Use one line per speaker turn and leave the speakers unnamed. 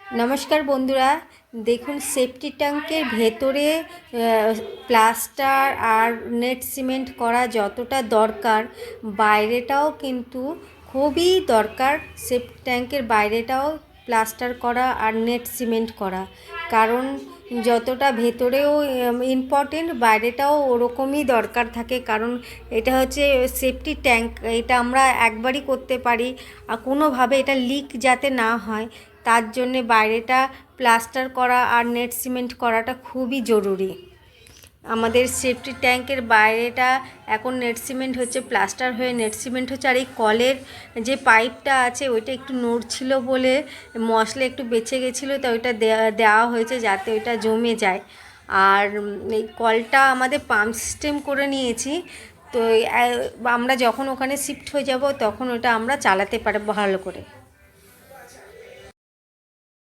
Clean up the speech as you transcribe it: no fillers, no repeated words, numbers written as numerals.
নমস্কার বন্ধুরা, দেখুন সেফটি ট্যাঙ্কের ভেতরে প্লাস্টার আর নেট সিমেন্ট করা যতটা দরকার, বাইরেটাও কিন্তু খুবই দরকার। সেফটি ট্যাঙ্কের বাইরেটাও প্লাস্টার করা আর নেট সিমেন্ট করা, কারণ যতটা ভেতরেও ইম্পর্টেন্ট, বাইরেটাও ওরকমই দরকার থাকে। কারণ এটা হচ্ছে সেফটি ট্যাঙ্ক, এটা আমরা একবারই করতে পারি, আর কোনোভাবে এটা লিক যাতে না হয় তার জন্যে বাইরেটা প্লাস্টার করা আর নেট সিমেন্ট করাটা খুবই জরুরি। আমাদের সেফটি ট্যাঙ্কের বাইরেটা এখন নেট সিমেন্ট হচ্ছে, প্লাস্টার হয়ে নেট সিমেন্ট হচ্ছে। আর এই কলের যে পাইপটা আছে ওইটা একটু নড়ছিল বলে মশলা একটু বেঁচে গেছিলো, তো ওইটা দেওয়া হয়েছে যাতে ওইটা জমে যায়। আর এই কলটা আমাদের পাম্প সিস্টেম করে নিয়েছি, তো আমরা যখন ওখানে শিফট হয়ে যাব তখন ওটা আমরা চালাতে পারবো ভালো করে।